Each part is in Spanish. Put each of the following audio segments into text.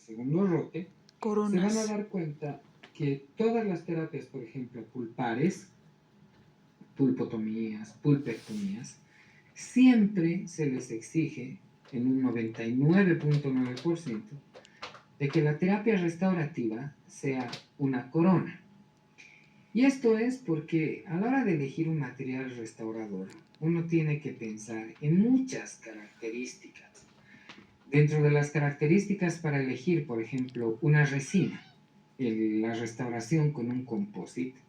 segundo rote, se van a dar cuenta que todas las terapias, por ejemplo, pulpares, pulpotomías, pulpectomías, siempre se les exige en un 99.9% de que la terapia restaurativa sea una corona. Y esto es porque a la hora de elegir un material restaurador, uno tiene que pensar en muchas características. Dentro de las características para elegir, por ejemplo, una resina, la restauración con un composite,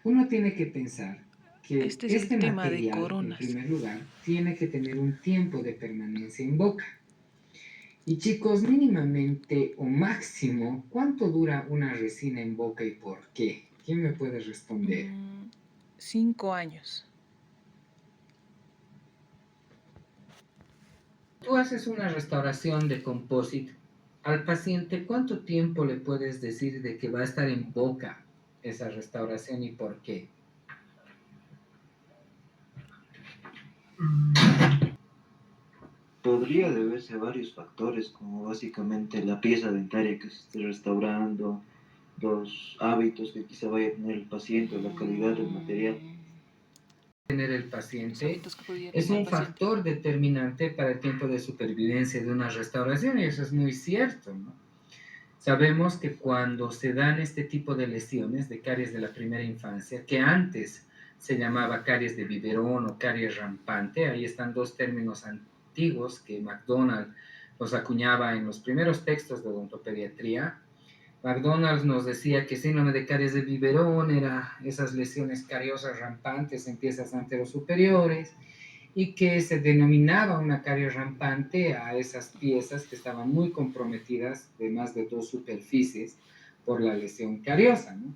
uno tiene que pensar que este material, en primer lugar, tiene que tener un tiempo de permanencia en boca. Y chicos, mínimamente o máximo, ¿cuánto dura una resina en boca y por qué? ¿Quién me puede responder? 5 años. Tú haces una restauración de composite. Al paciente, ¿cuánto tiempo le puedes decir de que va a estar en boca esa restauración y por qué? Podría deberse a varios factores, como básicamente la pieza dentaria que se esté restaurando, los hábitos que quizá vaya a tener el paciente, la calidad del material. Tener el paciente es un factor determinante para el tiempo de supervivencia de una restauración y eso es muy cierto, ¿no? Sabemos que cuando se dan este tipo de lesiones de caries de la primera infancia, que antes se llamaba caries de biberón o caries rampante, ahí están dos términos antiguos que McDonald los acuñaba en los primeros textos de odontopediatría. McDonald nos decía que síndrome de caries de biberón era esas lesiones cariosas rampantes en piezas anterosuperiores y que se denominaba una caries rampante a esas piezas que estaban muy comprometidas de más de dos superficies por la lesión cariosa, ¿no?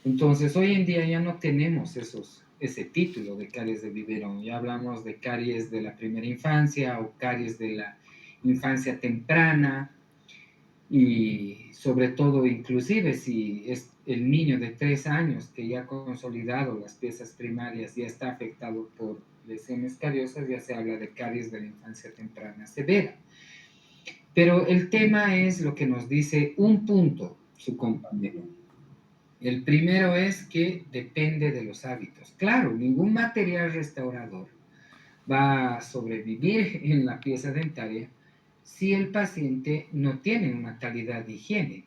Entonces, hoy en día ya no tenemos ese título de caries de biberón, ya hablamos de caries de la primera infancia o caries de la infancia temprana y sobre todo, inclusive si es el niño de 3 años que ya ha consolidado las piezas primarias, ya está afectado por lesiones cariosas, ya se habla de caries de la infancia temprana severa. Pero el tema es lo que nos dice un punto su compañero. El primero es que depende de los hábitos. Claro, ningún material restaurador va a sobrevivir en la pieza dentaria si el paciente no tiene una calidad de higiene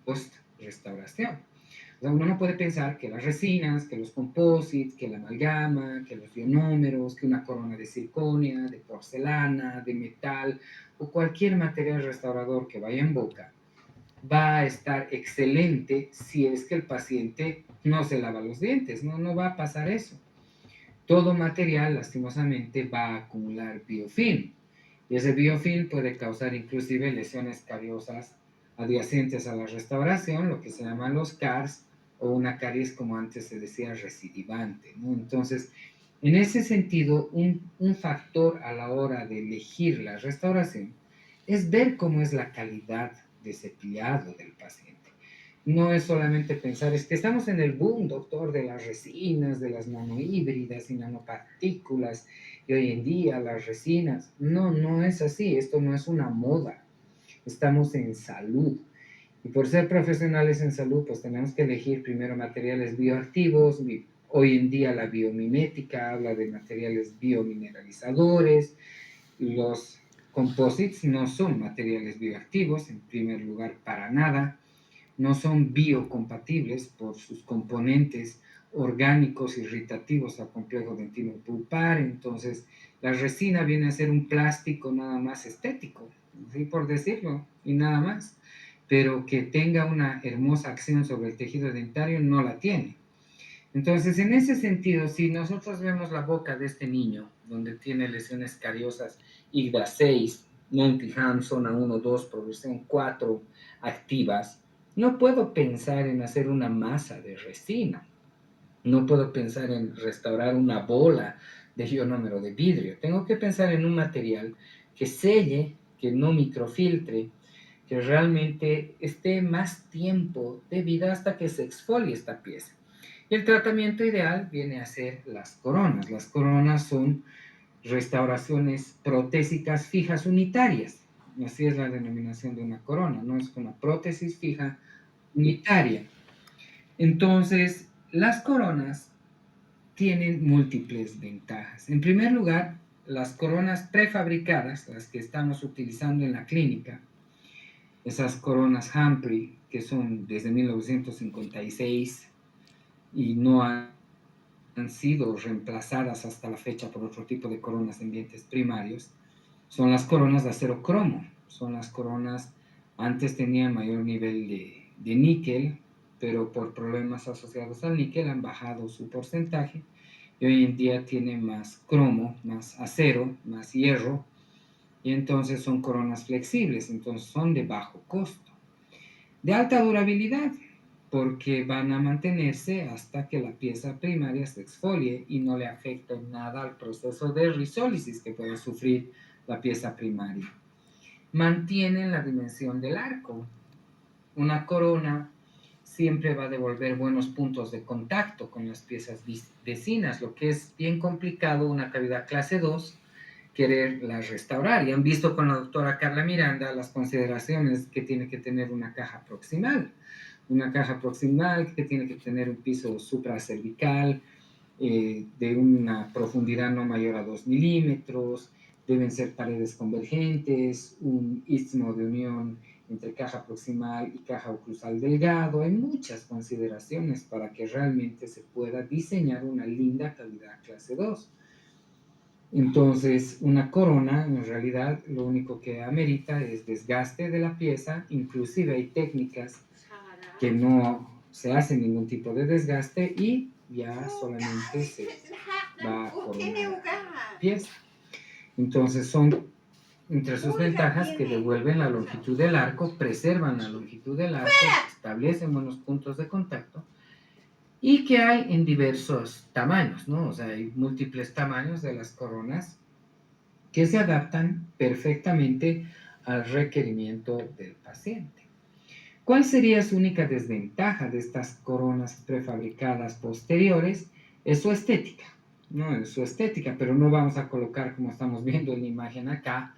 post-restauración. O sea, uno no puede pensar que las resinas, que los composites, que la amalgama, que los ionómeros, que una corona de circonia, de porcelana, de metal o cualquier material restaurador que vaya en boca va a estar excelente si es que el paciente no se lava los dientes. No va a pasar eso. Todo material, lastimosamente, va a acumular biofilm. Y ese biofilm puede causar inclusive lesiones cariosas adyacentes a la restauración, lo que se llaman los CARS, o una caries, como antes se decía, recidivante, ¿no? Entonces, en ese sentido, un factor a la hora de elegir la restauración es ver cómo es la calidad de cepillado del paciente. No es solamente pensar, es que estamos en el boom, doctor, de las resinas, de las nanohíbridas y nanopartículas, y hoy en día las resinas. No es así, esto no es una moda. Estamos en salud. Y por ser profesionales en salud, pues tenemos que elegir primero materiales bioactivos. Hoy en día la biomimética habla de materiales biomineralizadores. Los composites no son materiales bioactivos, en primer lugar, para nada. No son biocompatibles por sus componentes orgánicos irritativos al complejo dentino pulpar. Entonces, la resina viene a ser un plástico nada más estético, ¿sí? Por decirlo, y nada más. Pero que tenga una hermosa acción sobre el tejido dentario no la tiene. Entonces, en ese sentido, si nosotros vemos la boca de este niño, donde tiene lesiones cariosas IGDA 6, Monty-Ham, zona 1, 2, progresión 4 activas, no puedo pensar en hacer una masa de resina. No puedo pensar en restaurar una bola de ionómero de vidrio. Tengo que pensar en un material que selle, que no microfiltre, que realmente esté más tiempo de vida hasta que se exfolie esta pieza. Y el tratamiento ideal viene a ser las coronas. Las coronas son restauraciones protésicas fijas unitarias. Así es la denominación de una corona, no es una prótesis fija unitaria. Entonces, las coronas tienen múltiples ventajas. En primer lugar, las coronas prefabricadas, las que estamos utilizando en la clínica, esas coronas Humphrey, que son desde 1956 y no han sido reemplazadas hasta la fecha por otro tipo de coronas en dientes primarios, son las coronas de acero cromo. Son las coronas, antes tenían mayor nivel de níquel, pero por problemas asociados al níquel han bajado su porcentaje y hoy en día tienen más cromo, más acero, más hierro, y entonces son coronas flexibles, entonces son de bajo costo, de alta durabilidad, porque van a mantenerse hasta que la pieza primaria se exfolie y no le afecte nada al proceso de risólisis que puede sufrir la pieza primaria. Mantienen la dimensión del arco. Una corona siempre va a devolver buenos puntos de contacto con las piezas vecinas, lo que es bien complicado una cavidad clase 2 quererla restaurar. Y han visto con la doctora Carla Miranda las consideraciones que tiene que tener una caja proximal. Una caja proximal que tiene que tener un piso supracervical de una profundidad no mayor a 2 milímetros, deben ser paredes convergentes, un istmo de unión entre caja proximal y caja oclusal delgado. Hay muchas consideraciones para que realmente se pueda diseñar una linda cavidad clase 2. Entonces, una corona, en realidad, lo único que amerita es desgaste de la pieza. Inclusive hay técnicas que no se hace ningún tipo de desgaste y ya solamente se va a coronar la pieza. Entonces, son entre sus ventajas que devuelven la longitud del arco, preservan la longitud del arco, establecen buenos puntos de contacto, y que hay en diversos tamaños, ¿no? O sea, hay múltiples tamaños de las coronas que se adaptan perfectamente al requerimiento del paciente. ¿Cuál sería su única desventaja de estas coronas prefabricadas posteriores? Es su estética, ¿no? Es su estética, pero no vamos a colocar, como estamos viendo en la imagen acá,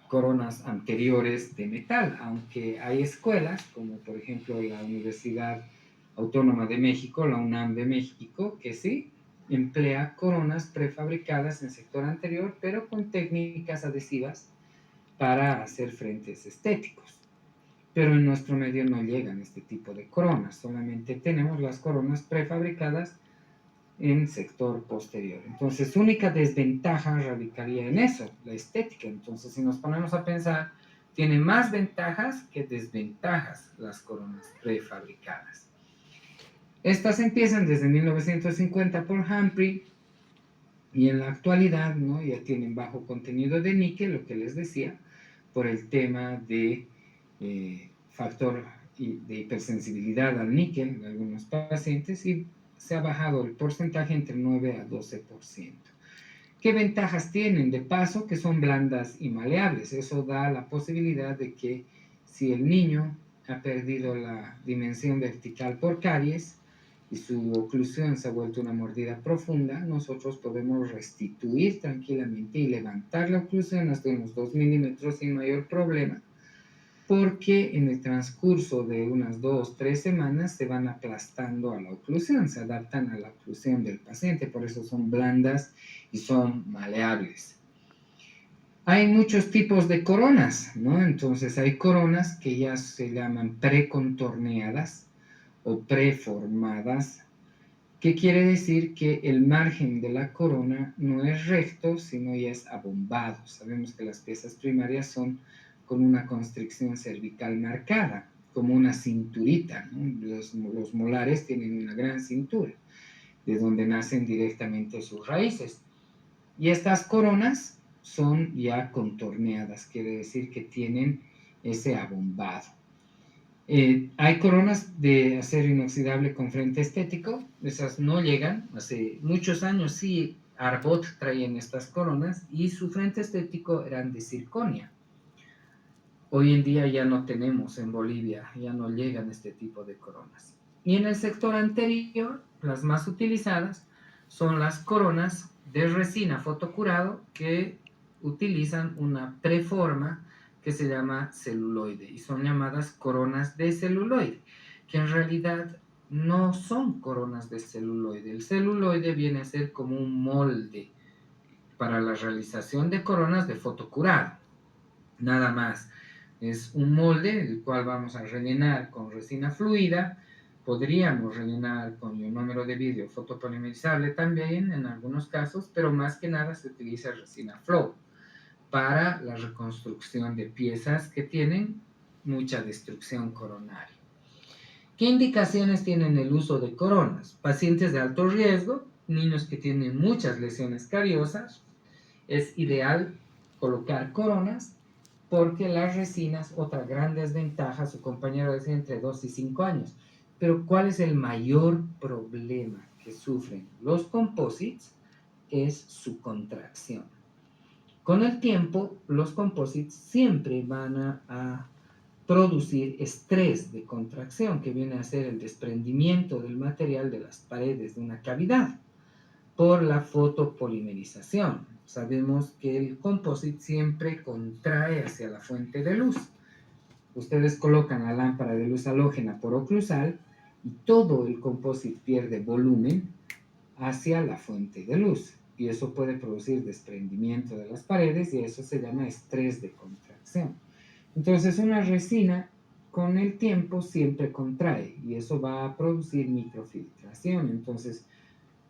coronas anteriores de metal, aunque hay escuelas, como por ejemplo la Universidad Autónoma de México, la UNAM de México, que sí emplea coronas prefabricadas en sector anterior, pero con técnicas adhesivas para hacer frentes estéticos. Pero en nuestro medio no llegan este tipo de coronas, solamente tenemos las coronas prefabricadas en sector posterior. Entonces, su única desventaja radicaría en eso, la estética. Entonces, si nos ponemos a pensar, tiene más ventajas que desventajas las coronas prefabricadas. Estas empiezan desde 1950 por Humphrey y en la actualidad, ¿no?, ya tienen bajo contenido de níquel, lo que les decía, por el tema de factor de hipersensibilidad al níquel en algunos pacientes, y se ha bajado el porcentaje entre 9 a 12%. ¿Qué ventajas tienen? De paso, que son blandas y maleables. Eso da la posibilidad de que si el niño ha perdido la dimensión vertical por caries y su oclusión se ha vuelto una mordida profunda, nosotros podemos restituir tranquilamente y levantar la oclusión hasta unos 2 milímetros sin mayor problema, porque en el transcurso de unas 2-3 semanas se van aplastando a la oclusión, se adaptan a la oclusión del paciente, por eso son blandas y son maleables. Hay muchos tipos de coronas, ¿no? Entonces hay coronas que ya se llaman precontorneadas o preformadas, que quiere decir que el margen de la corona no es recto, sino ya es abombado. Sabemos que las piezas primarias son con una constricción cervical marcada, como una cinturita, ¿no? Los molares tienen una gran cintura, de donde nacen directamente sus raíces. Y estas coronas son ya contorneadas, quiere decir que tienen ese abombado. Hay coronas de acero inoxidable con frente estético, esas no llegan. Hace muchos años sí, Arbot traían estas coronas y su frente estético eran de circonia. Hoy en día ya no tenemos en Bolivia, ya no llegan este tipo de coronas. Y en el sector anterior, las más utilizadas son las coronas de resina fotocurado que utilizan una preforma que se llama celuloide y son llamadas coronas de celuloide, que en realidad no son coronas de celuloide. El celuloide viene a ser como un molde para la realización de coronas de fotocurado, nada más. Es un molde el cual vamos a rellenar con resina fluida. Podríamos rellenar con ionómero de vidrio fotopolimerizable también en algunos casos, pero más que nada se utiliza resina flow para la reconstrucción de piezas que tienen mucha destrucción coronaria. ¿Qué indicaciones tienen el uso de coronas? Pacientes de alto riesgo, niños que tienen muchas lesiones cariosas, es ideal colocar coronas porque las resinas, otra gran desventaja, su compañero decía entre 2 y 5 años. Pero ¿cuál es el mayor problema que sufren los composites? Es su contracción. Con el tiempo, los composites siempre van a producir estrés de contracción, que viene a ser el desprendimiento del material de las paredes de una cavidad por la fotopolimerización. Sabemos que el composite siempre contrae hacia la fuente de luz. Ustedes colocan la lámpara de luz halógena por oclusal y todo el composite pierde volumen hacia la fuente de luz. Y eso puede producir desprendimiento de las paredes y eso se llama estrés de contracción. Entonces una resina con el tiempo siempre contrae y eso va a producir microfiltración. Entonces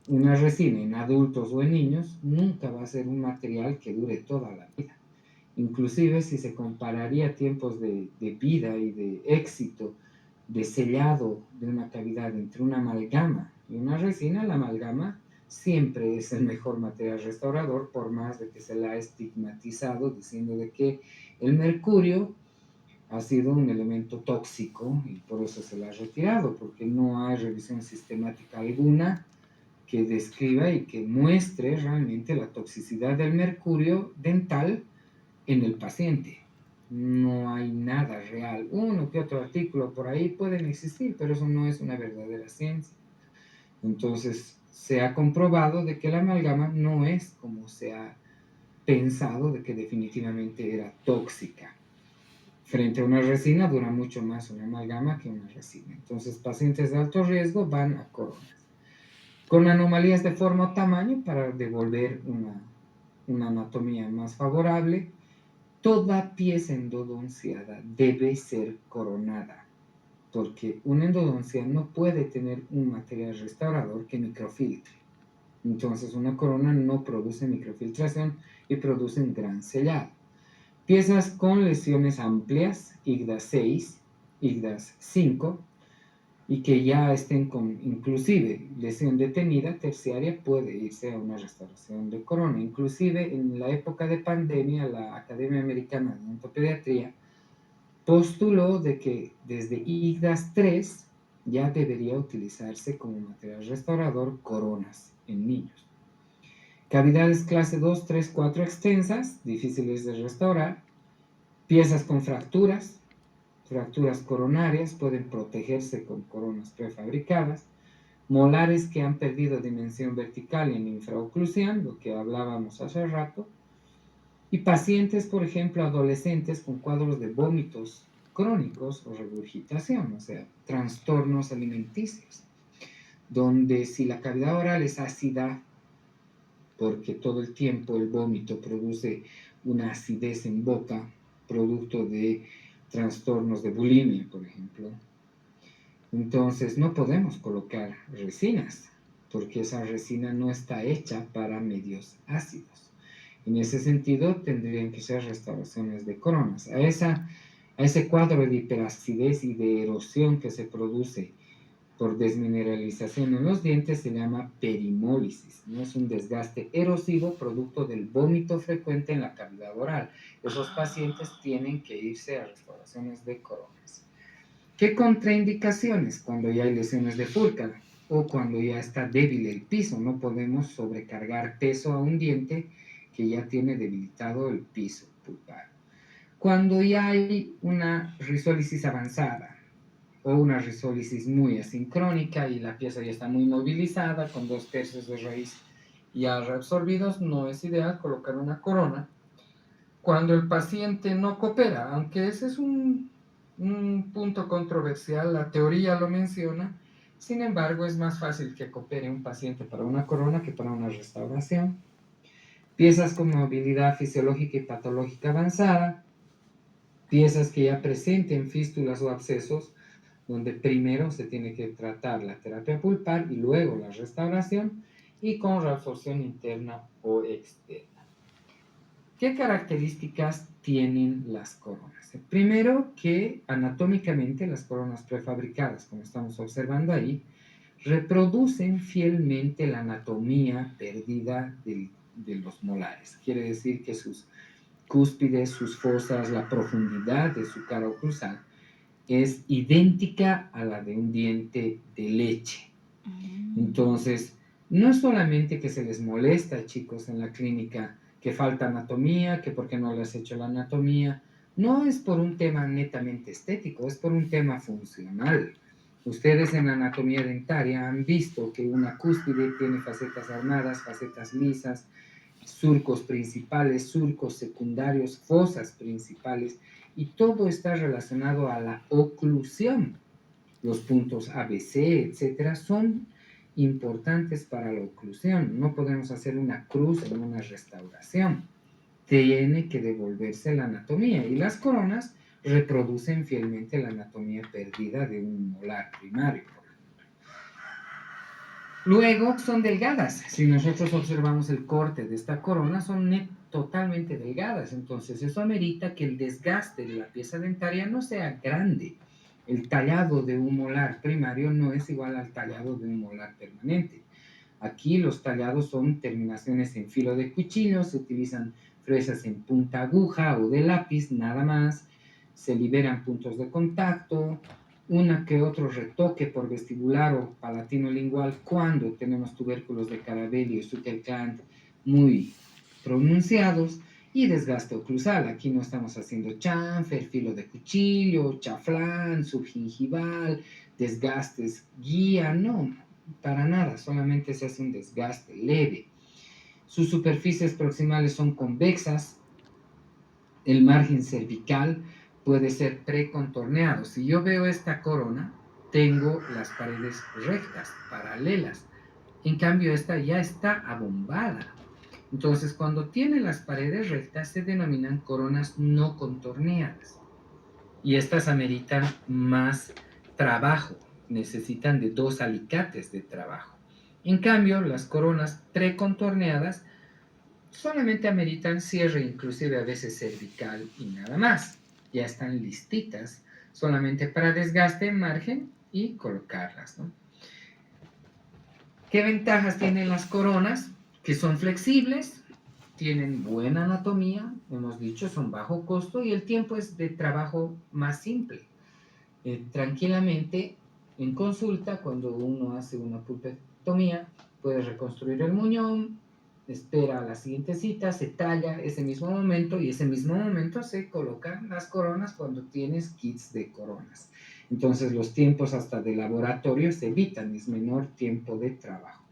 una resina en adultos o en niños nunca va a ser un material que dure toda la vida. Inclusive si se compararía tiempos de vida y de éxito de sellado de una cavidad entre una amalgama y una resina, la amalgama siempre es el mejor material restaurador, por más de que se la ha estigmatizado diciendo de que el mercurio ha sido un elemento tóxico y por eso se la ha retirado, porque no hay revisión sistemática alguna que describa y que muestre realmente la toxicidad del mercurio dental en el paciente. No hay nada real. Uno que otro artículo por ahí pueden existir, pero eso no es una verdadera ciencia. Entonces, se ha comprobado de que la amalgama no es como se ha pensado de que definitivamente era tóxica. Frente a una resina dura mucho más una amalgama que una resina. Entonces, pacientes de alto riesgo van a coronas con anomalías de forma o tamaño para devolver una anatomía más favorable. Toda pieza endodonciada debe ser coronada, porque una endodoncia no puede tener un material restaurador que microfiltre. Entonces una corona no produce microfiltración y produce un gran sellado. Piezas con lesiones amplias, IGDAS 6, IGDAS 5, y que ya estén con inclusive lesión detenida terciaria, puede irse a una restauración de corona. Inclusive en la época de pandemia, la Academia Americana de Odontopediatría postuló de que desde IGDAS 3 ya debería utilizarse como material restaurador coronas en niños. Cavidades clase 2, 3, 4 extensas, difíciles de restaurar. Piezas con fracturas coronarias pueden protegerse con coronas prefabricadas. Molares que han perdido dimensión vertical en infraoclusión, lo que hablábamos hace rato. Y pacientes, por ejemplo, adolescentes con cuadros de vómitos crónicos o regurgitación, o sea, trastornos alimenticios, donde si la cavidad oral es ácida, porque todo el tiempo el vómito produce una acidez en boca, producto de trastornos de bulimia, por ejemplo. Entonces no podemos colocar resinas, porque esa resina no está hecha para medios ácidos. En ese sentido, tendrían que ser restauraciones de coronas. A ese cuadro de hiperacidez y de erosión que se produce por desmineralización en los dientes se llama perimólisis. No es un desgaste erosivo producto del vómito frecuente en la cavidad oral. Esos pacientes tienen que irse a restauraciones de coronas. ¿Qué contraindicaciones? Cuando ya hay lesiones de Furcal o cuando ya está débil el piso. No podemos sobrecargar peso a un diente que ya tiene debilitado el piso pulpar. Cuando ya hay una risólisis avanzada o una risólisis muy asincrónica y la pieza ya está muy movilizada con 2/3 de raíz ya reabsorbidos, no es ideal colocar una corona. cuando el paciente no coopera, aunque ese es un punto controversial, la teoría lo menciona, sin embargo es más fácil que coopere un paciente para una corona que para una restauración. Piezas con movilidad fisiológica y patológica avanzada, piezas que ya presenten fístulas o abscesos, donde primero se tiene que tratar la terapia pulpar y luego la restauración, y con reabsorción interna o externa. ¿Qué características tienen las coronas? Primero, que anatómicamente las coronas prefabricadas, como estamos observando ahí, reproducen fielmente la anatomía perdida de los molares. Quiere decir que sus cúspides, sus fosas, la profundidad de su cara oclusal es idéntica a la de un diente de leche. Entonces, no es solamente que se les molesta, chicos, en la clínica, que falta anatomía, que por qué no les has hecho la anatomía. No es por un tema netamente estético, es por un tema funcional. Ustedes en la anatomía dentaria han visto que una cúspide tiene facetas armadas, facetas lisas, surcos principales, surcos secundarios, fosas principales, y todo está relacionado a la oclusión. Los puntos ABC, etcétera, son importantes para la oclusión. No podemos hacer una cruz en una restauración. Tiene que devolverse la anatomía, y las coronas reproducen fielmente la anatomía perdida de un molar primario. Luego son delgadas. Si nosotros observamos el corte de esta corona, son totalmente delgadas. Entonces eso amerita que el desgaste de la pieza dentaria no sea grande. El tallado de un molar primario no es igual al tallado de un molar permanente. Aquí los tallados son terminaciones en filo de cuchillo, se utilizan fresas en punta aguja o de lápiz, nada más. Se liberan puntos de contacto, una que otro retoque por vestibular o palatino lingual cuando tenemos tubérculos de Carabelli o Zuckerkant muy pronunciados, y desgaste oclusal. Aquí no estamos haciendo chanfer, filo de cuchillo, chaflán, subgingival, desgastes guía, no, para nada, solamente se hace un desgaste leve. Sus superficies proximales son convexas, el margen cervical puede ser precontorneado. Si yo veo esta corona, tengo las paredes rectas, paralelas. En cambio, esta ya está abombada. Entonces, cuando tiene las paredes rectas, se denominan coronas no contorneadas. Y estas ameritan más trabajo, necesitan de 2 alicates de trabajo. En cambio, las coronas precontorneadas solamente ameritan cierre, inclusive a veces cervical, y nada más. Ya están listitas, solamente para desgaste en margen y colocarlas, ¿no? ¿Qué ventajas tienen las coronas? Que son flexibles, tienen buena anatomía, hemos dicho, son bajo costo, y el tiempo es de trabajo más simple. Tranquilamente, en consulta, cuando uno hace una pulpectomía, puede reconstruir el muñón, espera a la siguiente cita, se talla ese mismo momento, y ese mismo momento se colocan las coronas cuando tienes kits de coronas. Entonces los tiempos hasta de laboratorio se evitan, es menor tiempo de trabajo.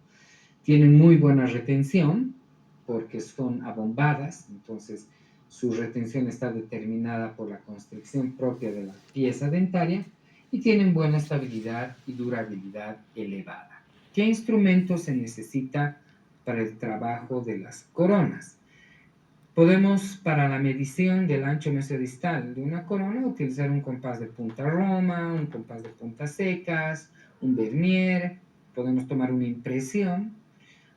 Tienen muy buena retención porque son abombadas, entonces su retención está determinada por la constricción propia de la pieza dentaria, y tienen buena estabilidad y durabilidad elevada. ¿Qué instrumento se necesita para el trabajo de las coronas? Podemos, para la medición del ancho mesodistal de una corona, utilizar un compás de punta roma, un compás de puntas secas, un vernier. Podemos tomar una impresión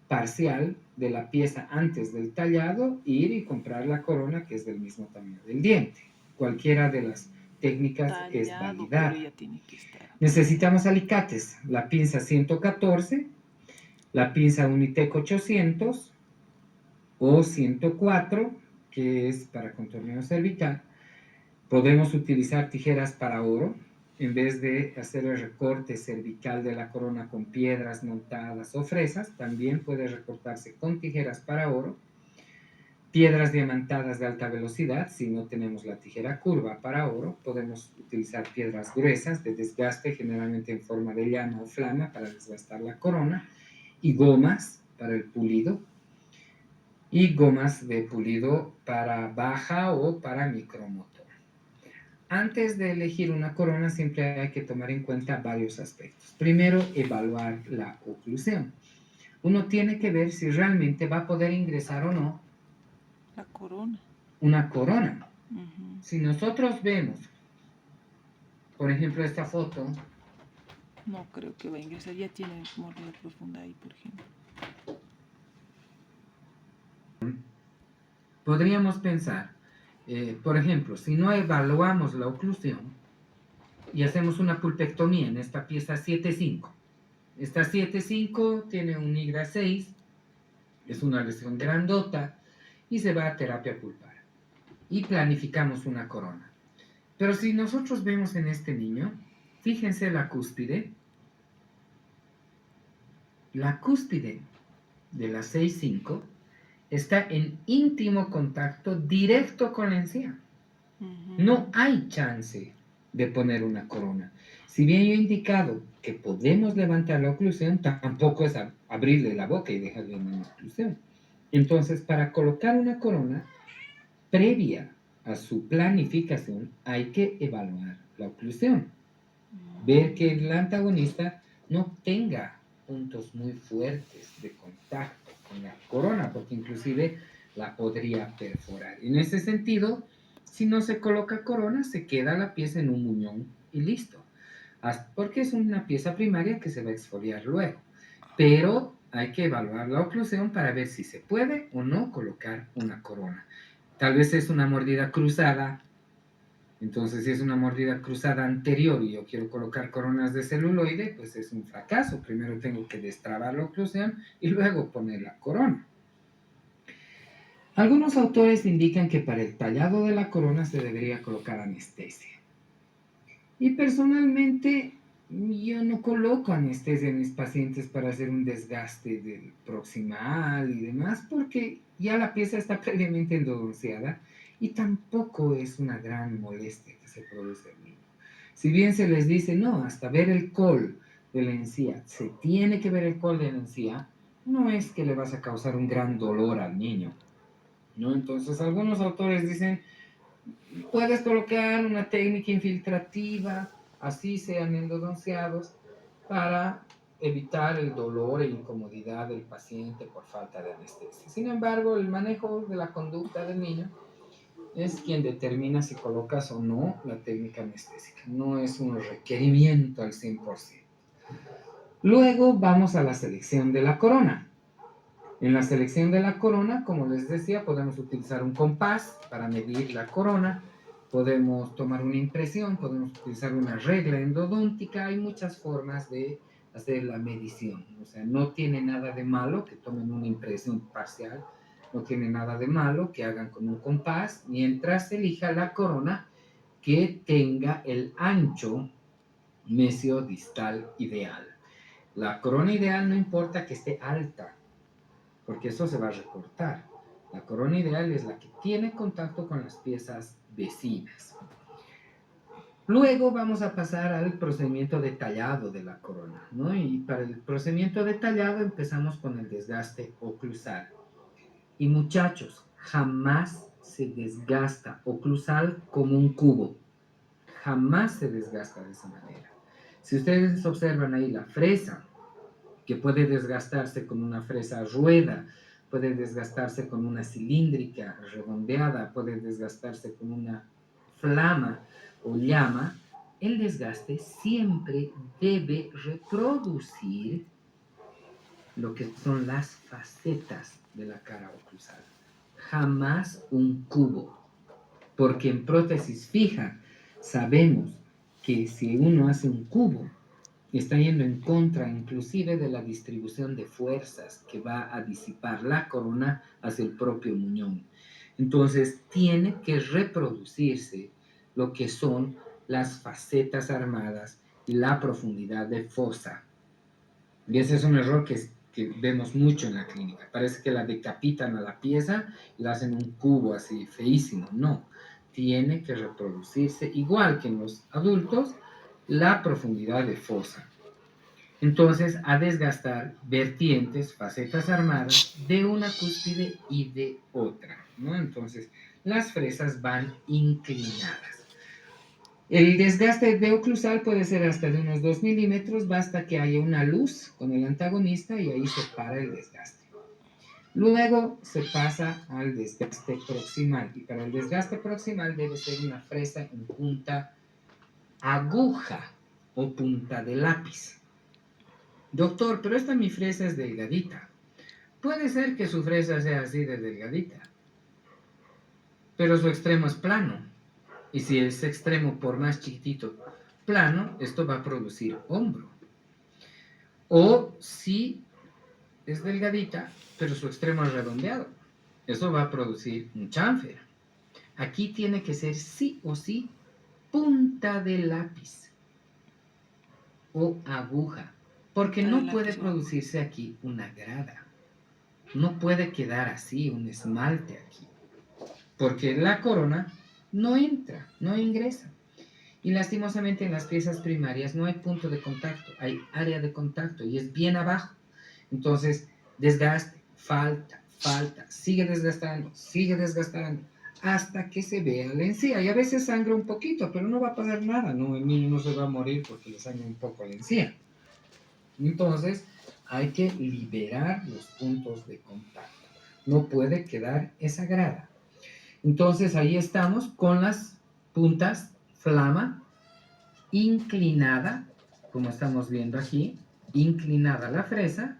parcial de la pieza antes del tallado, ir y comprar la corona que es del mismo tamaño del diente. Cualquiera de las técnicas es validada. Necesitamos alicates, la pinza 114, la pinza Unitec 800 o 104, que es para contorneo cervical. Podemos utilizar tijeras para oro. En vez de hacer el recorte cervical de la corona con piedras montadas o fresas, también puede recortarse con tijeras para oro. Piedras diamantadas de alta velocidad, si no tenemos la tijera curva para oro, podemos utilizar piedras gruesas de desgaste, generalmente en forma de llama o flama, para desgastar la corona, y gomas para el pulido. y gomas de pulido para baja o para micromotor. Antes de elegir una corona siempre hay que tomar en cuenta varios aspectos. Primero, evaluar la oclusión. Uno tiene que ver si realmente va a poder ingresar o no La corona. una corona. Ujú. Si nosotros vemos, por ejemplo, esta foto, No creo que va a ingresar. Ya tiene mordida profunda ahí, por ejemplo. podríamos pensar, por ejemplo, si no evaluamos la oclusión y hacemos una pulpectomía en esta pieza 7.5, esta 7.5 tiene un IGRA 6, es una lesión grandota y se va a terapia pulpar y planificamos una corona. Pero si nosotros vemos en este niño, fíjense la cúspide de la 6.5 está en íntimo contacto directo con la encía. No hay chance de poner una corona. Si bien yo he indicado que podemos levantar la oclusión, tampoco es abrirle la boca y dejarle en la oclusión. Entonces, para colocar una corona previa a su planificación, hay que evaluar la oclusión. Ver que el antagonista no tenga puntos muy fuertes de contacto con la corona, porque inclusive la podría perforar. En ese sentido, si no se coloca corona, se queda la pieza en un muñón y listo. Porque es una pieza primaria que se va a exfoliar luego. Pero hay que evaluar la oclusión para ver si se puede o no colocar una corona. Tal vez es una mordida cruzada. Entonces, si es una mordida cruzada anterior y yo quiero colocar coronas de celuloide, pues es un fracaso. Primero tengo que destrabar la oclusión y luego poner la corona. Algunos autores indican que para el tallado de la corona se debería colocar anestesia. Y personalmente yo no coloco anestesia en mis pacientes para hacer un desgaste del proximal y demás, porque ya la pieza está previamente endodonciada y tampoco es una gran molestia que se produce al niño. Si bien se les dice, no, hasta ver el col de la encía, se tiene que ver el col de la encía, no es que le vas a causar un gran dolor al niño, ¿no? Entonces algunos autores dicen, puedes colocar una técnica infiltrativa, así sean endodonciados, para evitar el dolor e incomodidad del paciente por falta de anestesia. Sin embargo, el manejo de la conducta del niño es quien determina si colocas o no la técnica anestésica. No es un requerimiento al 100%. Luego vamos a la selección de la corona. En la selección de la corona, como les decía, podemos utilizar un compás para medir la corona, podemos tomar una impresión, podemos utilizar una regla endodóntica, hay muchas formas de hacer la medición. O sea, no tiene nada de malo que tomen una impresión parcial, no tiene nada de malo que hagan con un compás, mientras se elija la corona que tenga el ancho mesiodistal ideal. La corona ideal no importa que esté alta, porque eso se va a recortar. La corona ideal es la que tiene contacto con las piezas vecinas. Luego vamos a pasar al procedimiento de tallado de la corona, ¿no? Y para el procedimiento de tallado empezamos con el desgaste oclusal. Y muchachos, jamás se desgasta oclusal como un cubo. Jamás se desgasta de esa manera. Si ustedes observan ahí la fresa, que puede desgastarse con una fresa rueda, puede desgastarse con una cilíndrica redondeada, puede desgastarse con una flama o llama, el desgaste siempre debe reproducir lo que son las facetas de la cara oclusal. Jamás un cubo, porque en prótesis fija sabemos que si uno hace un cubo, está yendo en contra inclusive de la distribución de fuerzas que va a disipar la corona hacia el propio muñón. Entonces tiene que reproducirse lo que son las facetas armadas y la profundidad de fosa. Y ese es un error que vemos mucho en la clínica. Parece que la decapitan a la pieza y la hacen un cubo así feísimo. No, tiene que reproducirse igual que en los adultos la profundidad de fosa. Entonces, a desgastar vertientes, facetas armadas de una cúspide y de otra, ¿no? Entonces, las fresas van inclinadas. El desgaste de oclusal puede ser hasta de unos 2 milímetros, basta que haya una luz con el antagonista y ahí se para el desgaste. Luego se pasa al desgaste proximal y para el desgaste proximal debe ser una fresa en punta aguja o punta de lápiz. Doctor, pero esta mi fresa es delgadita. Puede ser que su fresa sea así de delgadita, pero su extremo es plano. Y si es extremo, por más chiquitito, plano, esto va a producir hombro. O si es delgadita, pero su extremo es redondeado, eso va a producir un chanfer. Aquí tiene que ser sí o sí punta de lápiz o aguja, porque Punta de no puede lápiz o aguja. producirse aquí una grada. No puede quedar así un esmalte aquí, porque la corona no entra, no ingresa. Y lastimosamente en las piezas primarias no hay punto de contacto, hay área de contacto y es bien abajo. Entonces, desgaste, falta, sigue desgastando, hasta que se vea la encía. Y a veces sangra un poquito, pero no va a pasar nada, ¿no? El niño no se va a morir porque le sangra un poco la encía. Entonces, hay que liberar los puntos de contacto. No puede quedar esa grada. Entonces, ahí estamos con las puntas flama inclinada, como estamos viendo aquí, inclinada la fresa,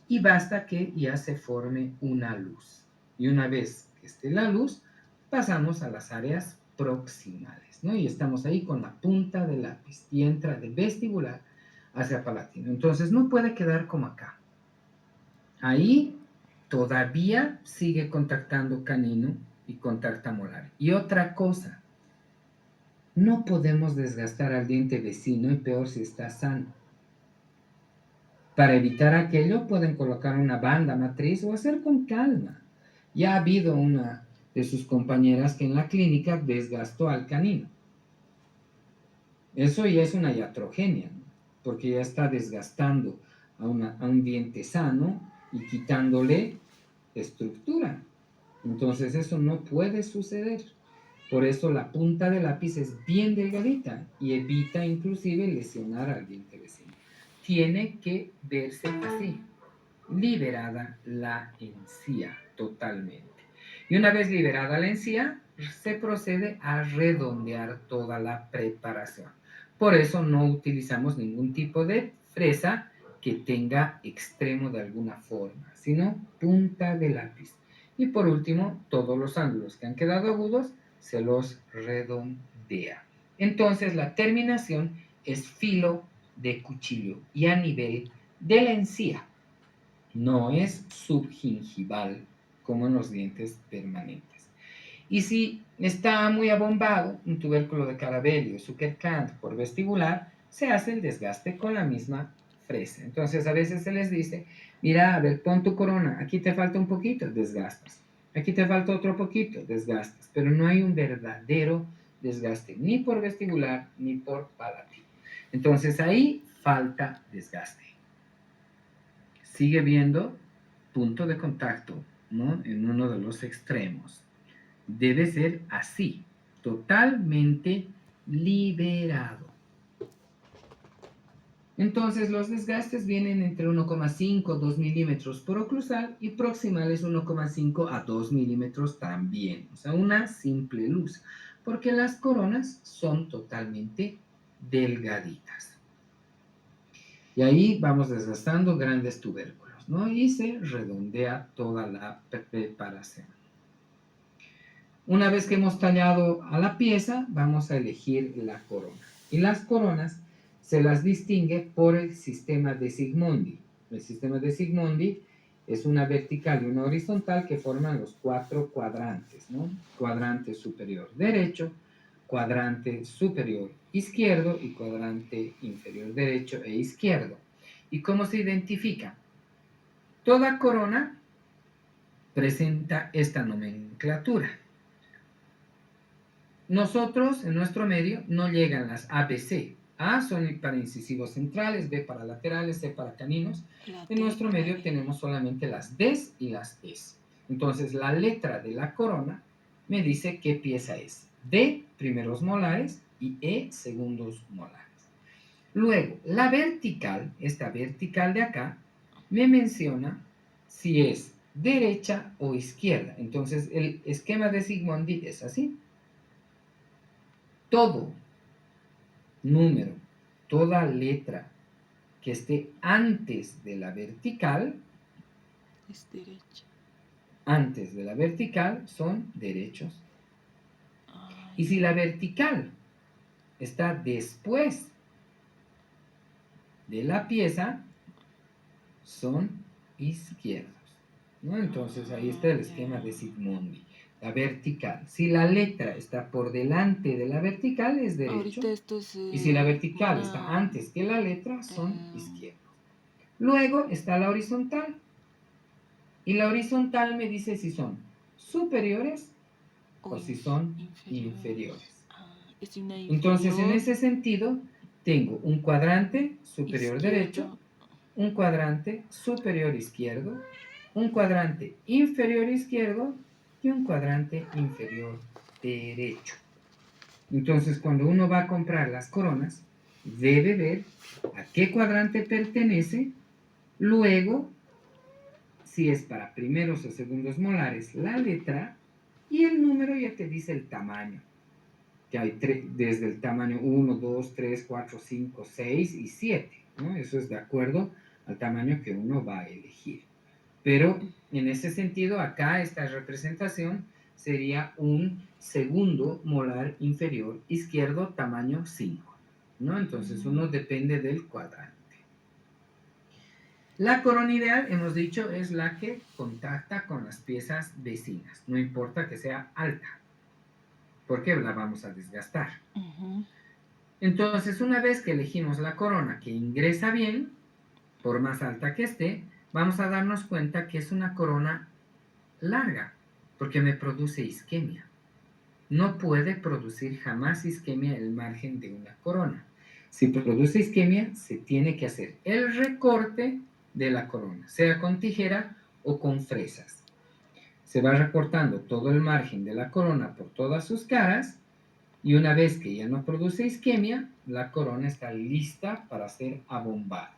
y basta que ya se forme una luz. Y una vez que esté la luz, pasamos a las áreas proximales, ¿no? Y estamos ahí con la punta del lápiz y entra de vestibular hacia palatino. Entonces no puede quedar como acá. Ahí todavía sigue contactando canino y contacta molar. Y otra cosa, no podemos desgastar al diente vecino y peor si está sano. Para evitar aquello pueden colocar una banda matriz o hacer con calma. Ya ha habido una de sus compañeras que en la clínica desgastó al canino. Eso ya es una iatrogenia, ¿no? Porque ya está desgastando a un diente sano y quitándole estructura. Entonces eso no puede suceder. Por eso la punta del lápiz es bien delgadita y evita inclusive lesionar al diente vecino. Tiene que verse así, liberada la encía totalmente. Y una vez liberada la encía, se procede a redondear toda la preparación. Por eso no utilizamos ningún tipo de fresa que tenga extremo de alguna forma, sino punta de lápiz. Y por último, todos los ángulos que han quedado agudos se los redondea. Entonces la terminación es filo de cuchillo y a nivel de la encía. No es subgingival como en los dientes permanentes. Y si está muy abombado, un tubérculo de Carabelli o Zuckerkant por vestibular, se hace el desgaste con la misma fresa. Entonces a veces se les dice, mira, a ver, pon tu corona, aquí te falta un poquito, desgastas. Aquí te falta otro poquito, desgastas. Pero no hay un verdadero desgaste, ni por vestibular, ni por palatino. Entonces ahí falta desgaste. Sigue viendo punto de contacto, ¿no? En uno de los extremos. Debe ser así, totalmente liberado. Entonces los desgastes vienen entre 1,5 2 milímetros por oclusal y proximales 1,5 a 2 milímetros también. O sea, una simple luz, porque las coronas son totalmente delgaditas. Y ahí vamos desgastando grandes tubérculos, ¿no? Y se redondea toda la preparación. Una vez que hemos tallado a la pieza, vamos a elegir la corona. Y las coronas se las distingue por el sistema de Zsigmondy. El sistema de Zsigmondy es una vertical y una horizontal que forman los 4 cuadrantes, ¿no? Cuadrante superior derecho, cuadrante superior izquierdo y cuadrante inferior derecho e izquierdo. ¿Y cómo se identifica? Toda corona presenta esta nomenclatura. Nosotros, en nuestro medio, no llegan las ABC, A son para incisivos centrales, B para laterales, C para caninos. La En T nuestro para medio mí. tenemos solamente las Ds y las Es. Entonces, la letra de la corona me dice qué pieza es. D, primeros molares, y E, segundos molares. Luego, la vertical, esta vertical de acá, me menciona si es derecha o izquierda. Entonces, el esquema de Zygmundi es así. Todo número, toda letra que esté antes de la vertical, Es derecha. son derechos. Ay, Y si la vertical está después de la pieza, son izquierdos, ¿no? Entonces ahí está el esquema de Zygmundi. La vertical. Si la letra está por delante de la vertical, es derecho. ahorita esto es Y si la vertical está una... antes que la letra, son eh, izquierdos. Luego está la horizontal. Y la horizontal me dice si son superiores o si son inferiores. Es una Entonces, en inferior ese sentido, tengo un cuadrante superior derecho, izquierdo. un cuadrante superior izquierdo, un cuadrante inferior izquierdo y un cuadrante inferior derecho. Entonces, cuando uno va a comprar las coronas, debe ver a qué cuadrante pertenece, luego, si es para primeros o segundos molares, la letra, y el número ya te dice el tamaño, que hay desde el tamaño 1, 2, 3, 4, 5, 6 y 7, ¿no? Eso es de acuerdo al tamaño que uno va a elegir. Pero en ese sentido, acá esta representación sería un segundo molar inferior izquierdo tamaño 5, ¿no? Entonces uno depende del cuadrante. La corona ideal, hemos dicho, es la que contacta con las piezas vecinas, no importa que sea alta, porque la vamos a desgastar. Entonces, una vez que elegimos la corona que ingresa bien, por más alta que esté, vamos a darnos cuenta que es una corona larga, porque me produce isquemia. No puede producir jamás isquemia el margen de una corona. Si produce isquemia, se tiene que hacer el recorte de la corona, sea con tijera o con fresas. Se va recortando todo el margen de la corona por todas sus caras y una vez que ya no produce isquemia, la corona está lista para ser abombada.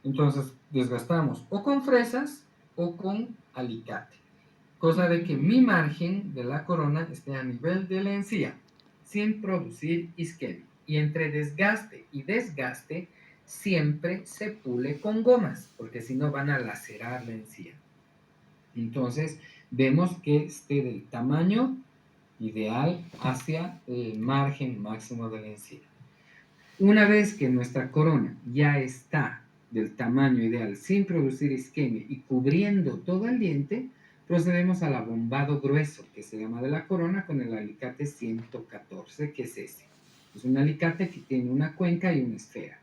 Entonces desgastamos o con fresas o con alicate, cosa de que mi margen de la corona esté a nivel de la encía, sin producir isquemia. Y entre desgaste y desgaste siempre se pule con gomas, porque si no van a lacerar la encía. Entonces vemos que esté del tamaño ideal hacia el margen máximo de la encía. Una vez que nuestra corona ya está del tamaño ideal sin producir isquemia y cubriendo todo el diente, procedemos al abombado grueso que se llama de la corona con el alicate 114, que es ese. Es un alicate que tiene una cuenca y una esfera.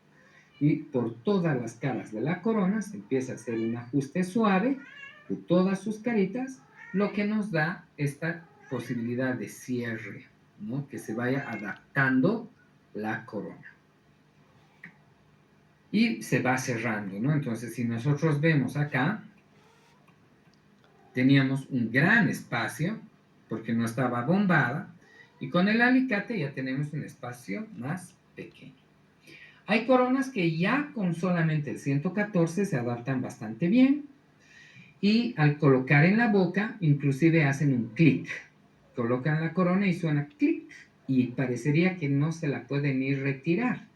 Y por todas las caras de la corona se empieza a hacer un ajuste suave de todas sus caritas, lo que nos da esta posibilidad de cierre, ¿no? Que se vaya adaptando la corona. Y se va cerrando, ¿no? Entonces, si nosotros vemos acá, teníamos un gran espacio, porque no estaba bombada, y con el alicate ya tenemos un espacio más pequeño. Hay coronas que ya con solamente el 114 se adaptan bastante bien, y al colocar en la boca, inclusive hacen un clic. Colocan la corona y suena clic, y parecería que no se la pueden ni retirar.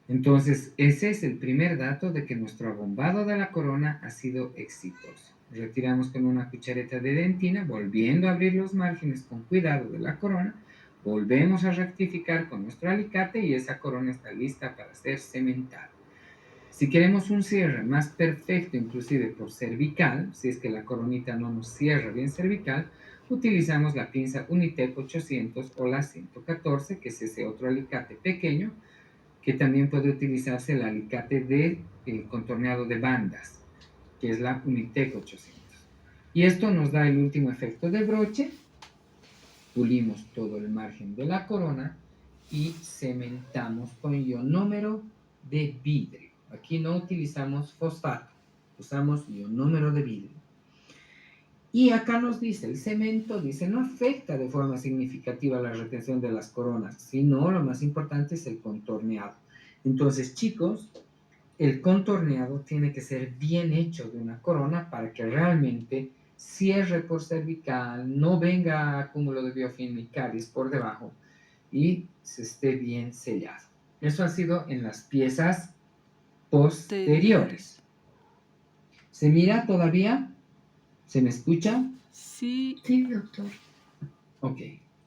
Entonces, ese es el primer dato de que nuestro abombado de la corona ha sido exitoso. Retiramos con una cuchareta de dentina, volviendo a abrir los márgenes con cuidado de la corona, volvemos a rectificar con nuestro alicate y esa corona está lista para ser cementada. Si queremos un cierre más perfecto, inclusive por cervical, si es que la coronita no nos cierra bien cervical, utilizamos la pinza Unitec 800 o la 114, que es ese otro alicate pequeño, que también puede utilizarse el alicate de contorneado de bandas, que es la Unitec 800. Y esto nos da el último efecto de broche. Pulimos todo el margen de la corona y cementamos con ionómero de vidrio. Aquí no utilizamos fosfato, usamos ionómero de vidrio. Y acá nos dice, el cemento, dice, no afecta de forma significativa la retención de las coronas, sino lo más importante es el contorneado. Entonces, chicos, el contorneado tiene que ser bien hecho de una corona para que realmente cierre por cervical, no venga acúmulo de biofilm y caries por debajo y se esté bien sellado. Eso ha sido en las piezas posteriores. ¿Se mira todavía? ¿Se me escucha? Sí. Sí, doctor. Ok.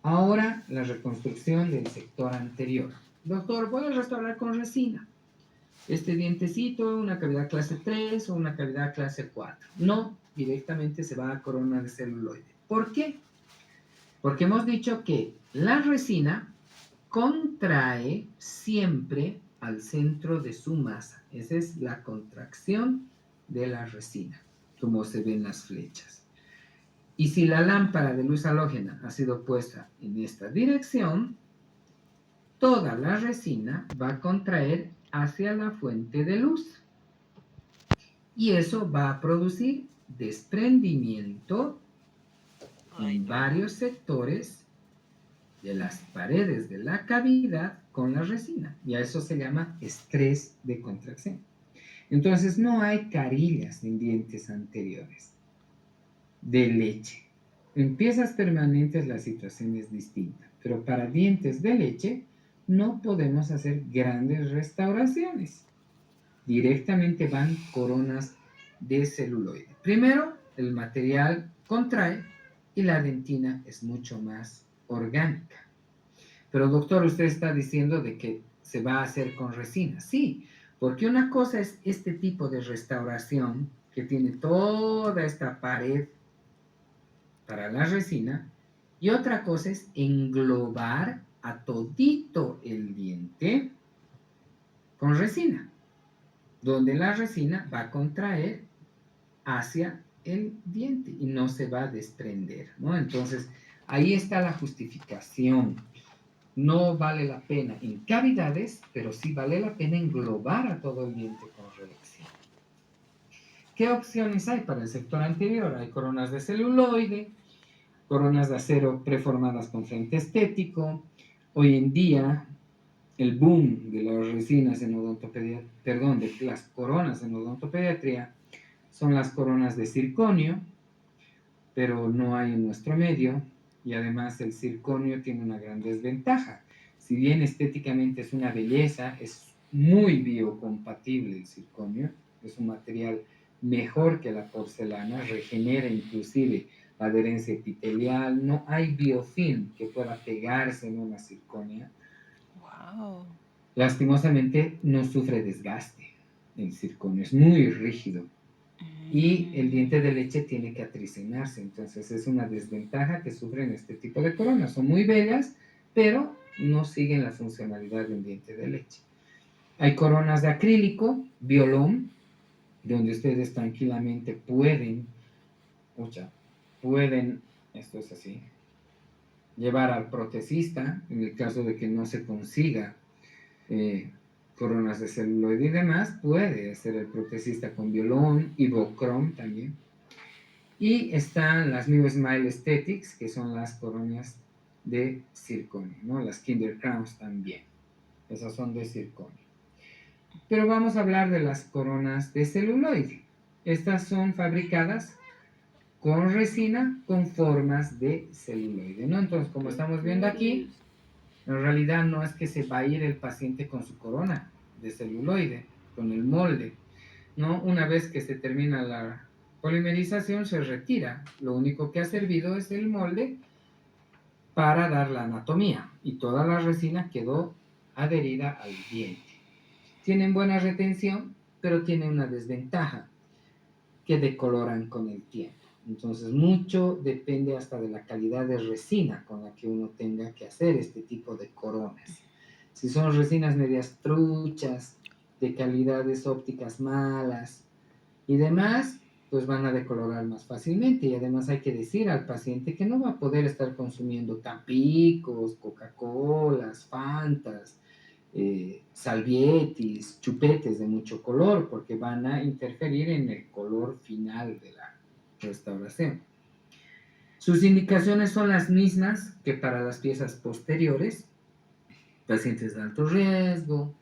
Ahora la reconstrucción del sector anterior. Doctor, voy a restaurar con resina. Este dientecito, una cavidad clase 3 o una cavidad clase 4. No, directamente se va a corona de celuloide. ¿Por qué? Porque hemos dicho que la resina contrae siempre al centro de su masa. Esa es la contracción de la resina, como se ven las flechas. Y si la lámpara de luz halógena ha sido puesta en esta dirección, toda la resina va a contraer hacia la fuente de luz. Y eso va a producir desprendimiento en varios sectores de las paredes de la cavidad con la resina. Y a eso se llama estrés de contracción. Entonces no hay carillas en dientes anteriores de leche. En piezas permanentes la situación es distinta, pero para dientes de leche no podemos hacer grandes restauraciones. Directamente van coronas de celuloide. Primero, el material contrae y la dentina es mucho más orgánica. Pero doctor, usted está diciendo de que se va a hacer con resina. Sí, porque una cosa es este tipo de restauración que tiene toda esta pared para la resina y otra cosa es englobar a todito el diente con resina, donde la resina va a contraer hacia el diente y no se va a desprender, ¿no? Entonces, ahí está la justificación. No vale la pena en cavidades, pero sí vale la pena englobar a todo el diente con reducción. ¿Qué opciones hay para el sector anterior? Hay coronas de celuloide, coronas de acero preformadas con frente estético. Hoy en día, el boom de las resinas en odontopediatría, perdón, de las coronas en odontopediatría, son las coronas de circonio, pero no hay en nuestro medio, y además el circonio tiene una gran desventaja. Si bien estéticamente es una belleza, es muy biocompatible el circonio, es un material mejor que la porcelana, regenera inclusive la adherencia epitelial, no hay biofilm que pueda pegarse en una circonia. Wow. Lastimosamente no sufre desgaste el circonio, es muy rígido. Y el diente de leche tiene que atricinarse, entonces es una desventaja que sufren este tipo de coronas. Son muy bellas, pero no siguen la funcionalidad de un diente de leche. Hay coronas de acrílico, violón, donde ustedes tranquilamente pueden, esto es así, llevar al protesista, en el caso de que no se consiga coronas de celuloide y demás, puede hacer el protesista con violón, Ivochrome también. Y están las New Smile Aesthetics, que son las coronas de circonio, ¿no? Las Kinder Crowns también. Esas son de circonio. Pero vamos a hablar de las coronas de celuloide. Estas son fabricadas con resina con formas de celuloide, ¿no? Entonces, como estamos viendo aquí, en realidad no es que se va a ir el paciente con su corona de celuloide, con el molde, ¿no? Una vez que se termina la polimerización, se retira. Lo único que ha servido es el molde para dar la anatomía y toda la resina quedó adherida al diente. Tienen buena retención, pero tienen una desventaja, que decoloran con el tiempo. Entonces, mucho depende hasta de la calidad de resina con la que uno tenga que hacer este tipo de coronas. Si son resinas medias truchas, de calidades ópticas malas y demás, pues van a decolorar más fácilmente. Y además hay que decir al paciente que no va a poder estar consumiendo tampicos, Coca-Colas, Fantas, salvietis, chupetes de mucho color, porque van a interferir en el color final de la restauración. Sus indicaciones son las mismas que para las piezas posteriores, pacientes de alto riesgo,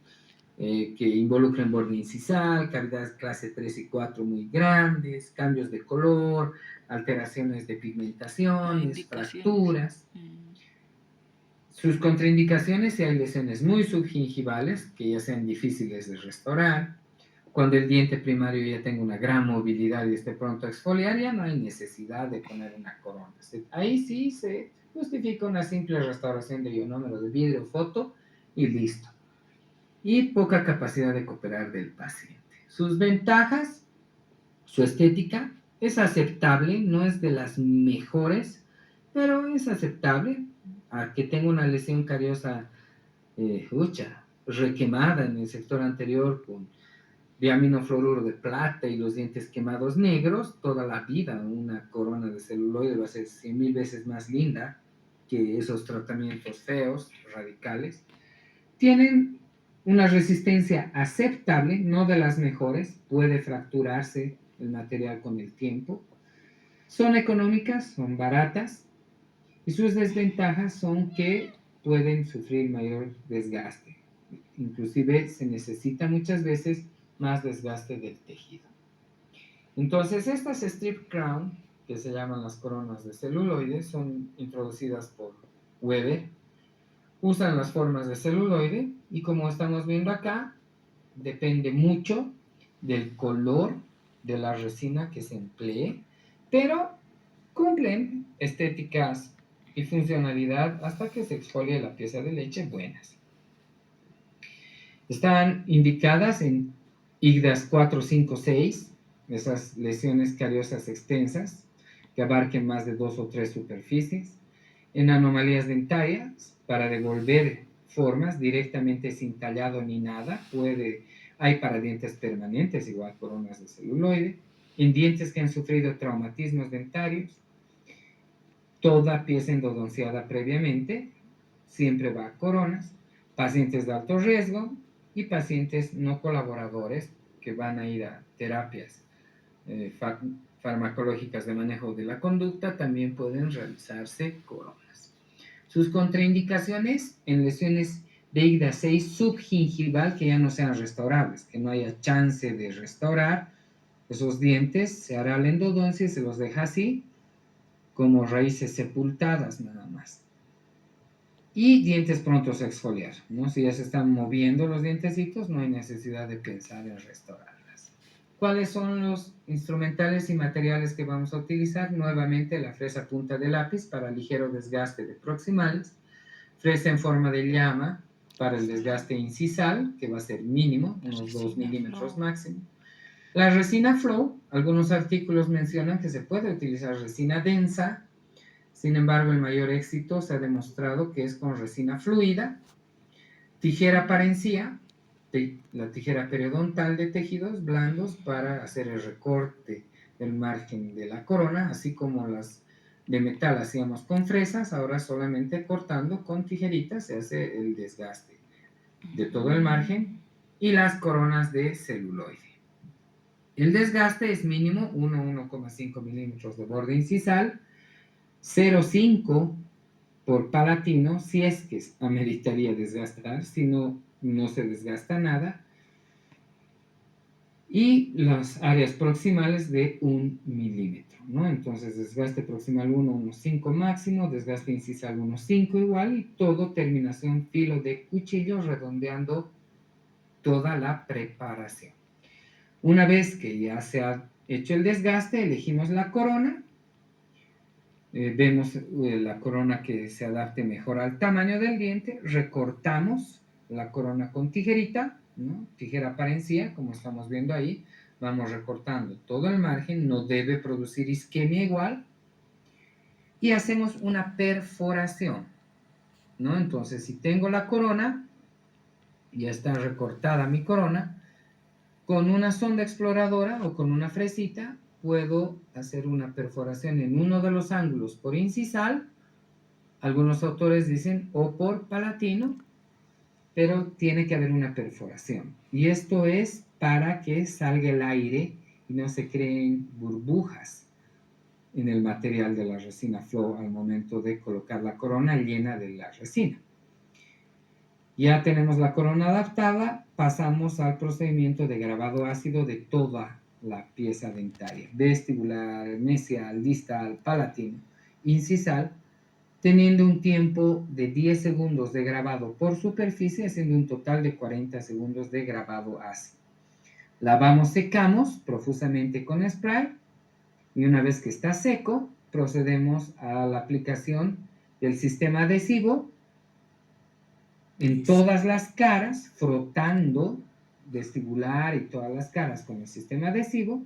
que involucren borde incisal, cavidades clase 3 y 4 muy grandes, cambios de color, alteraciones de pigmentaciones, fracturas. Sus contraindicaciones: si hay lesiones muy subgingivales, que ya sean difíciles de restaurar, cuando el diente primario ya tenga una gran movilidad y esté pronto a exfoliar, ya no hay necesidad de poner una corona. Ahí sí se justifica una simple restauración de ionómero de vidrio, foto y listo. Y poca capacidad de cooperar del paciente. Sus ventajas: su estética es aceptable, no es de las mejores, pero es aceptable. A que tenga una lesión cariosa requemada en el sector anterior con diaminofluoruro de plata y los dientes quemados negros, toda la vida una corona de celuloide va a ser 100,000 veces más linda que esos tratamientos feos, radicales. Tienen una resistencia aceptable, no de las mejores, puede fracturarse el material con el tiempo. Son económicas, son baratas, y sus desventajas son que pueden sufrir mayor desgaste. Inclusive se necesita muchas veces más desgaste del tejido. Entonces, estas strip crown, que se llaman las coronas de celuloide, son introducidas por Weber. Usan las formas de celuloide y, como estamos viendo acá, depende mucho del color de la resina que se emplee, pero cumplen estéticas y funcionalidad hasta que se exfolie la pieza de leche buenas. Están indicadas en IGDAS 4, 5, 6, esas lesiones cariosas extensas que abarquen más de 2 o 3 superficies, en anomalías dentarias para devolver formas directamente sin tallado ni nada. Hay para dientes permanentes, igual coronas de celuloide, en dientes que han sufrido traumatismos dentarios. Toda pieza endodonciada previamente siempre va a coronas, pacientes de alto riesgo y pacientes no colaboradores que van a ir a terapias farmacológicas de manejo de la conducta, también pueden realizarse coronas. Sus contraindicaciones: en lesiones de IGDA 6 subgingival que ya no sean restaurables, que no haya chance de restaurar esos dientes, se hará la endodoncia y se los deja así, como raíces sepultadas nada más. Y dientes prontos a exfoliar, ¿no? Si ya se están moviendo los dientecitos, no hay necesidad de pensar en restaurarlas. ¿Cuáles son los instrumentales y materiales que vamos a utilizar? Nuevamente la fresa punta de lápiz para ligero desgaste de proximales, fresa en forma de llama para el desgaste incisal, que va a ser mínimo, unos 2 milímetros máximo. La resina Flow, algunos artículos mencionan que se puede utilizar resina densa, sin embargo el mayor éxito se ha demostrado que es con resina fluida. Tijera parencía, la tijera periodontal de tejidos blandos para hacer el recorte del margen de la corona, así como las de metal hacíamos con fresas, ahora solamente cortando con tijeritas se hace el desgaste de todo el margen. Y las coronas de celuloide. El desgaste es mínimo, 1,5 milímetros de borde incisal, 0,5 por palatino, si es que ameritaría desgastar, si no, no se desgasta nada. Y las áreas proximales de 1 milímetro, ¿no? Entonces, desgaste proximal 1,5 máximo, desgaste incisal 1,5 igual, y todo terminación filo de cuchillo redondeando toda la preparación. Una vez que ya se ha hecho el desgaste, elegimos la corona. Vemos la corona que se adapte mejor al tamaño del diente. Recortamos la corona con tijerita, ¿no? Tijera parencía, como estamos viendo ahí. Vamos recortando todo el margen, no debe producir isquemia igual. Y hacemos una perforación, ¿no? Entonces, si tengo la corona, ya está recortada mi corona, con una sonda exploradora o con una fresita puedo hacer una perforación en uno de los ángulos por incisal. Algunos autores dicen o por palatino, pero tiene que haber una perforación. Y esto es para que salga el aire y no se creen burbujas en el material de la resina flow al momento de colocar la corona llena de la resina. Ya tenemos la corona adaptada, pasamos al procedimiento de grabado ácido de toda la pieza dentaria, vestibular, mesial, distal, palatino, incisal, teniendo un tiempo de 10 segundos de grabado por superficie, haciendo un total de 40 segundos de grabado ácido. Lavamos, secamos profusamente con spray y una vez que está seco, procedemos a la aplicación del sistema adhesivo en todas las caras, frotando vestibular y todas las caras con el sistema adhesivo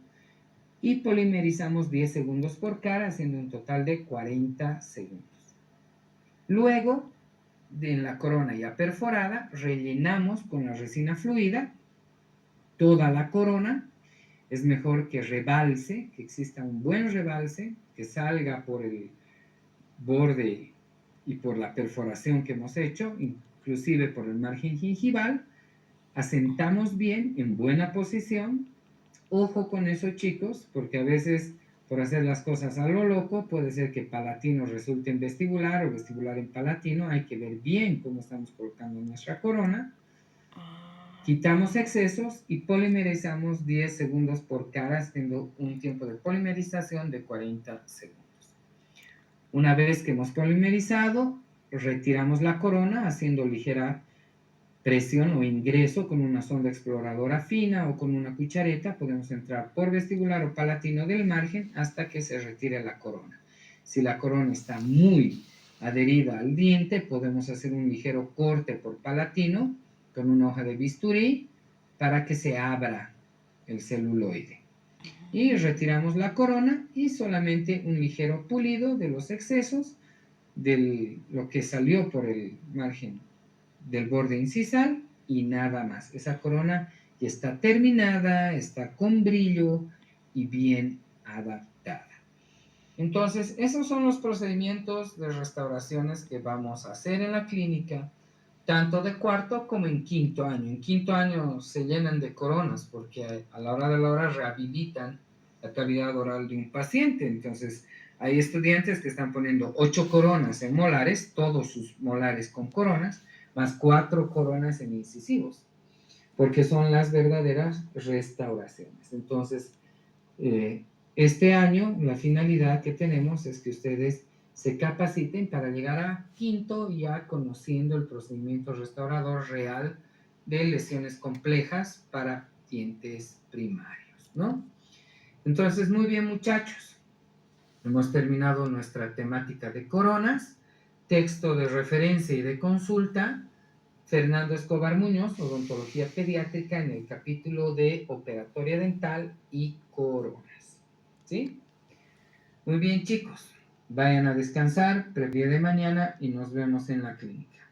y polimerizamos 10 segundos por cara, haciendo un total de 40 segundos. Luego, en la corona ya perforada, rellenamos con la resina fluida toda la corona. Es mejor que rebalse, que exista un buen rebalse, que salga por el borde y por la perforación que hemos hecho, inclusive por el margen gingival. Asentamos bien en buena posición. Ojo con eso, chicos, porque a veces por hacer las cosas a lo loco puede ser que palatino resulte en vestibular o vestibular en palatino. Hay que ver bien cómo estamos colocando nuestra corona. Quitamos excesos y polimerizamos 10 segundos por cara, haciendo un tiempo de polimerización de 40 segundos. Una vez que hemos polimerizado, retiramos la corona haciendo ligera presión o ingreso con una sonda exploradora fina o con una cuchareta. Podemos entrar por vestibular o palatino del margen hasta que se retire la corona. Si la corona está muy adherida al diente, podemos hacer un ligero corte por palatino con una hoja de bisturí para que se abra el celuloide. Y retiramos la corona y solamente un ligero pulido de los excesos de lo que salió por el margen del borde incisal y nada más. Esa corona ya está terminada, está con brillo y bien adaptada. Entonces, esos son los procedimientos de restauraciones que vamos a hacer en la clínica, tanto de cuarto como en quinto año. En quinto año se llenan de coronas porque a la hora de la hora rehabilitan la cavidad oral de un paciente. Entonces, hay estudiantes que están poniendo 8 coronas en molares, todos sus molares con coronas, más 4 coronas en incisivos, porque son las verdaderas restauraciones. Entonces, este año la finalidad que tenemos es que ustedes se capaciten para llegar a quinto ya conociendo el procedimiento restaurador real de lesiones complejas para dientes primarios, ¿no? Entonces, muy bien, muchachos. Hemos terminado nuestra temática de coronas, texto de referencia y de consulta. Fernando Escobar Muñoz, Odontología Pediátrica, en el capítulo de Operatoria Dental y Coronas. ¿Sí? Muy bien, chicos. Vayan a descansar, previa de mañana y nos vemos en la clínica.